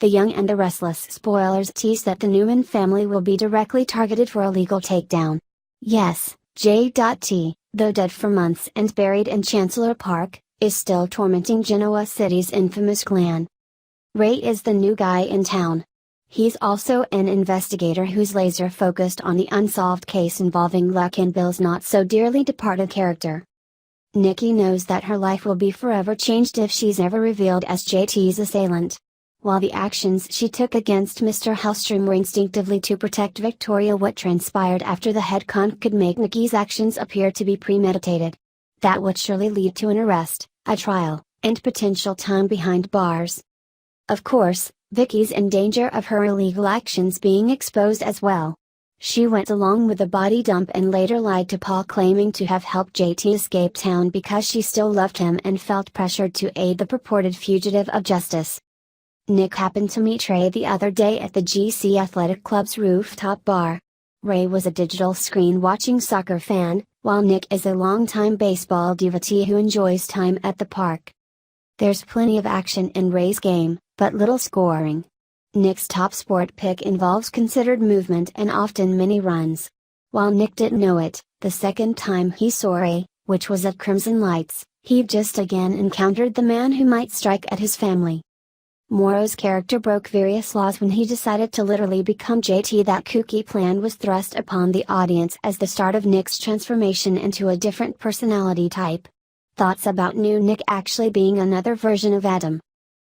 The Young and the Restless spoilers tease that the Newman family will be directly targeted for a legal takedown. Yes, J.T., though dead for months and buried in Chancellor Park, is still tormenting Genoa City's infamous clan. Ray is the new guy in town. He's also an investigator who's laser-focused on the unsolved case involving Luck and Bill's not-so-dearly departed character. Nikki knows that her life will be forever changed if she's ever revealed as JT's assailant. While the actions she took against Mr. Hellstrom were instinctively to protect Victoria, what transpired after the head con could make Nikki's actions appear to be premeditated. That would surely lead to an arrest, a trial, and potential time behind bars. Of course, Vicky's in danger of her illegal actions being exposed as well. She went along with the body dump and later lied to Paul, claiming to have helped JT escape town because she still loved him and felt pressured to aid the purported fugitive of justice. Nick happened to meet Ray the other day at the GC Athletic Club's rooftop bar. Ray was a digital screen-watching soccer fan, while Nick is a longtime baseball devotee who enjoys time at the park. There's plenty of action in Ray's game, but little scoring. Nick's top sport pick involves considered movement and often many runs. While Nick didn't know it, the second time he saw Ray, which was at Crimson Lights, he just again encountered the man who might strike at his family. Morrow's character broke various laws when he decided to literally become JT. That kooky plan was thrust upon the audience as the start of Nick's transformation into a different personality type. Thoughts about new Nick actually being another version of Adam.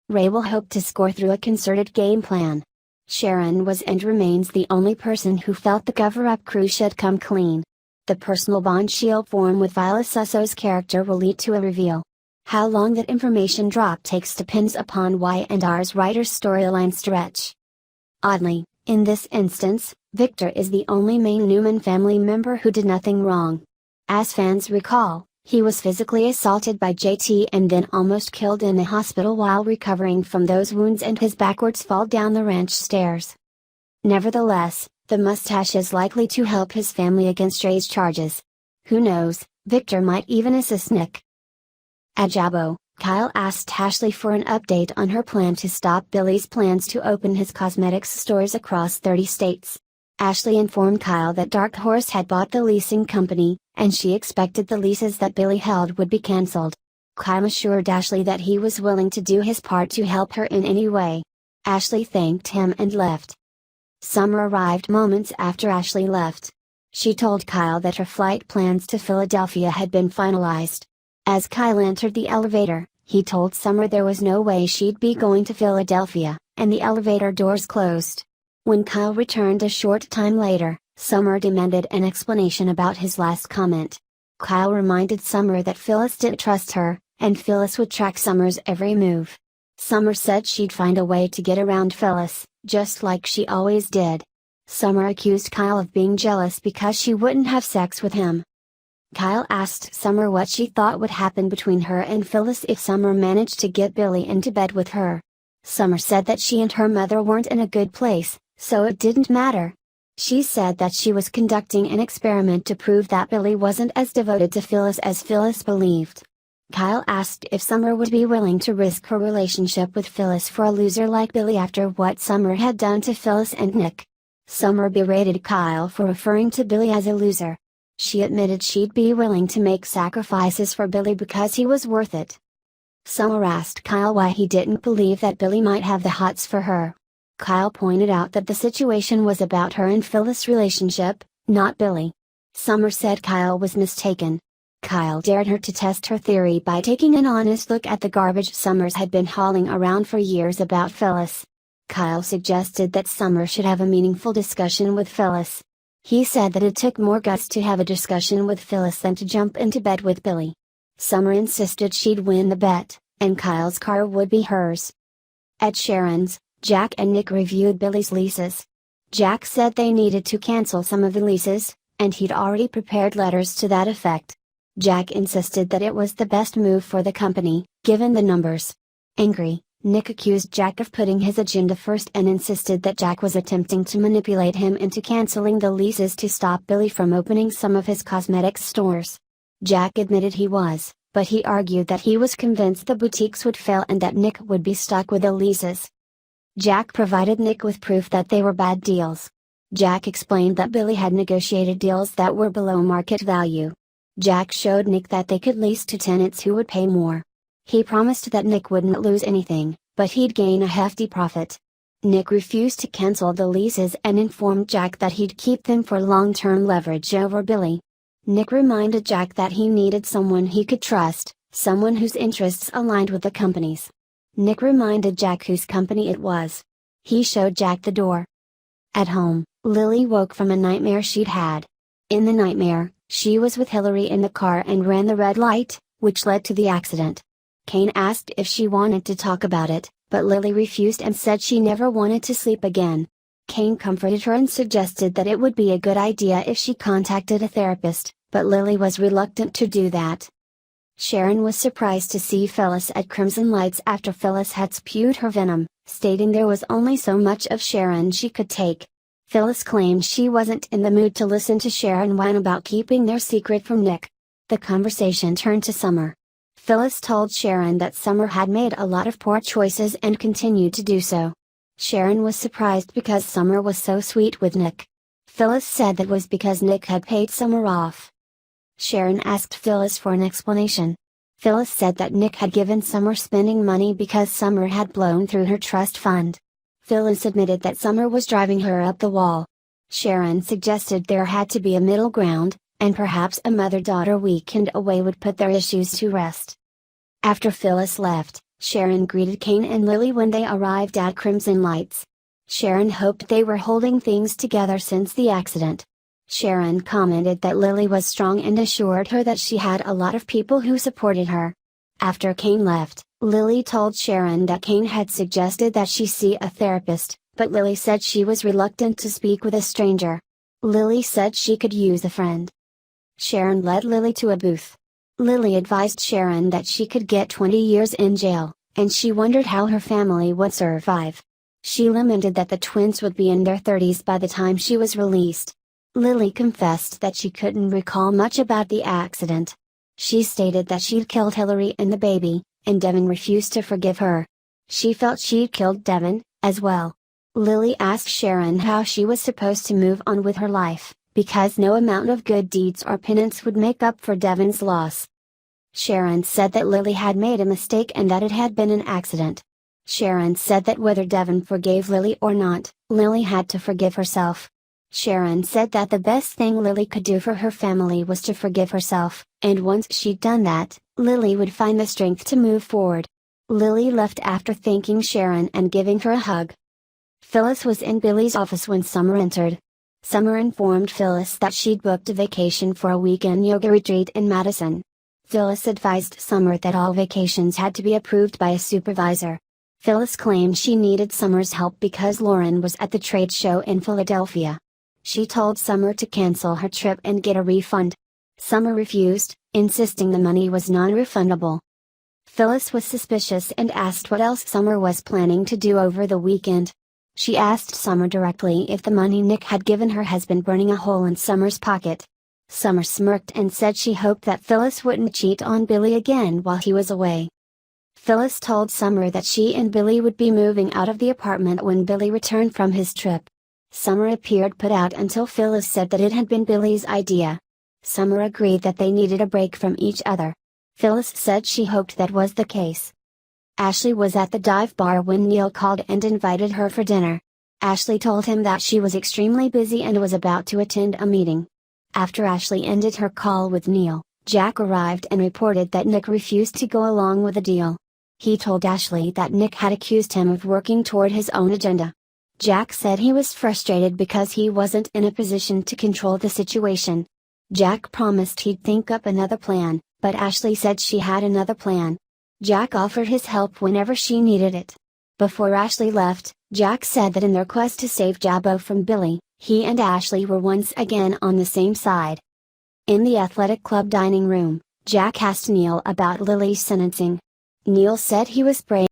Ray will hope to score through a concerted game plan. Sharon was and remains the only person who felt the cover-up crew should come clean. The personal bond she'll form with Viola Susso's character will lead to a reveal. How long that information drop takes depends upon Y&R's writer's storyline stretch. Oddly, in this instance, Victor is the only main Newman family member who did nothing wrong. As fans recall, he was physically assaulted by JT and then almost killed in a hospital while recovering from those wounds and his backwards fall down the ranch stairs. Nevertheless, the mustache is likely to help his family against Ray's charges. Who knows, Victor might even assist Nick. At Jabbo, Kyle asked Ashley for an update on her plan to stop Billy's plans to open his cosmetics stores across 30 states. Ashley informed Kyle that Dark Horse had bought the leasing company, and she expected the leases that Billy held would be cancelled. Kyle assured Ashley that he was willing to do his part to help her in any way. Ashley thanked him and left. Summer arrived moments after Ashley left. She told Kyle that her flight plans to Philadelphia had been finalized. As Kyle entered the elevator, he told Summer there was no way she'd be going to Philadelphia, and the elevator doors closed. When Kyle returned a short time later, Summer demanded an explanation about his last comment. Kyle reminded Summer that Phyllis didn't trust her, and Phyllis would track Summer's every move. Summer said she'd find a way to get around Phyllis, just like she always did. Summer accused Kyle of being jealous because she wouldn't have sex with him. Kyle asked Summer what she thought would happen between her and Phyllis if Summer managed to get Billy into bed with her. Summer said that she and her mother weren't in a good place, so it didn't matter. She said that she was conducting an experiment to prove that Billy wasn't as devoted to Phyllis as Phyllis believed. Kyle asked if Summer would be willing to risk her relationship with Phyllis for a loser like Billy after what Summer had done to Phyllis and Nick. Summer berated Kyle for referring to Billy as a loser. She admitted she'd be willing to make sacrifices for Billy because he was worth it. Summer asked Kyle why he didn't believe that Billy might have the hots for her. Kyle pointed out that the situation was about her and Phyllis' relationship, not Billy. Summer said Kyle was mistaken. Kyle dared her to test her theory by taking an honest look at the garbage Summers had been hauling around for years about Phyllis. Kyle suggested that Summer should have a meaningful discussion with Phyllis. He said that it took more guts to have a discussion with Phyllis than to jump into bed with Billy. Summer insisted she'd win the bet, and Kyle's car would be hers. At Sharon's, Jack and Nick reviewed Billy's leases. Jack said they needed to cancel some of the leases, and he'd already prepared letters to that effect. Jack insisted that it was the best move for the company, given the numbers. Angry, Nick accused Jack of putting his agenda first and insisted that Jack was attempting to manipulate him into canceling the leases to stop Billy from opening some of his cosmetics stores. Jack admitted he was, but he argued that he was convinced the boutiques would fail and that Nick would be stuck with the leases. Jack provided Nick with proof that they were bad deals. Jack explained that Billy had negotiated deals that were below market value. Jack showed Nick that they could lease to tenants who would pay more. He promised that Nick wouldn't lose anything, but he'd gain a hefty profit. Nick refused to cancel the leases and informed Jack that he'd keep them for long-term leverage over Billy. Nick reminded Jack that he needed someone he could trust, someone whose interests aligned with the company's. Nick reminded Jack whose company it was. He showed Jack the door. At home, Lily woke from a nightmare she'd had. In the nightmare, she was with Hillary in the car and ran the red light, which led to the accident. Kane asked if she wanted to talk about it, but Lily refused and said she never wanted to sleep again. Kane comforted her and suggested that it would be a good idea if she contacted a therapist, but Lily was reluctant to do that. Sharon was surprised to see Phyllis at Crimson Lights after Phyllis had spewed her venom, stating there was only so much of Sharon she could take. Phyllis claimed she wasn't in the mood to listen to Sharon whine about keeping their secret from Nick. The conversation turned to Summer. Phyllis told Sharon that Summer had made a lot of poor choices and continued to do so. Sharon was surprised because Summer was so sweet with Nick. Phyllis said that was because Nick had paid Summer off. Sharon asked Phyllis for an explanation. Phyllis said that Nick had given Summer spending money because Summer had blown through her trust fund. Phyllis admitted that Summer was driving her up the wall. Sharon suggested there had to be a middle ground, and perhaps a mother-daughter weekend away would put their issues to rest. After Phyllis left, Sharon greeted Kane and Lily when they arrived at Crimson Lights. Sharon hoped they were holding things together since the accident. Sharon commented that Lily was strong and assured her that she had a lot of people who supported her. After Kane left, Lily told Sharon that Kane had suggested that she see a therapist, but Lily said she was reluctant to speak with a stranger. Lily said she could use a friend. Sharon led Lily to a booth. Lily advised Sharon that she could get 20 years in jail, and she wondered how her family would survive. She lamented that the twins would be in their 30s by the time she was released. Lily confessed that she couldn't recall much about the accident. She stated that she'd killed Hillary and the baby, and Devin refused to forgive her. She felt she'd killed Devin, as well. Lily asked Sharon how she was supposed to move on with her life, because no amount of good deeds or penance would make up for Devin's loss. Sharon said that Lily had made a mistake and that it had been an accident. Sharon said that whether Devin forgave Lily or not, Lily had to forgive herself. Sharon said that the best thing Lily could do for her family was to forgive herself, and once she'd done that, Lily would find the strength to move forward. Lily left after thanking Sharon and giving her a hug. Phyllis was in Billy's office when Summer entered. Summer informed Phyllis that she'd booked a vacation for a weekend yoga retreat in Madison. Phyllis advised Summer that all vacations had to be approved by a supervisor. Phyllis claimed she needed Summer's help because Lauren was at the trade show in Philadelphia. She told Summer to cancel her trip and get a refund. Summer refused, insisting the money was non-refundable. Phyllis was suspicious and asked what else Summer was planning to do over the weekend. She asked Summer directly if the money Nick had given her has been burning a hole in Summer's pocket. Summer smirked and said she hoped that Phyllis wouldn't cheat on Billy again while he was away. Phyllis told Summer that she and Billy would be moving out of the apartment when Billy returned from his trip. Summer appeared put out until Phyllis said that it had been Billy's idea. Summer agreed that they needed a break from each other. Phyllis said she hoped that was the case. Ashley was at the dive bar when Neil called and invited her for dinner. Ashley told him that she was extremely busy and was about to attend a meeting. After Ashley ended her call with Neil, Jack arrived and reported that Nick refused to go along with the deal. He told Ashley that Nick had accused him of working toward his own agenda. Jack said he was frustrated because he wasn't in a position to control the situation. Jack promised he'd think up another plan, but Ashley said she had another plan. Jack offered his help whenever she needed it. Before Ashley left, Jack said that in their quest to save Jabbo from Billy, he and Ashley were once again on the same side. In the athletic club dining room, Jack asked Neil about Lily's sentencing. Neil said he was brave.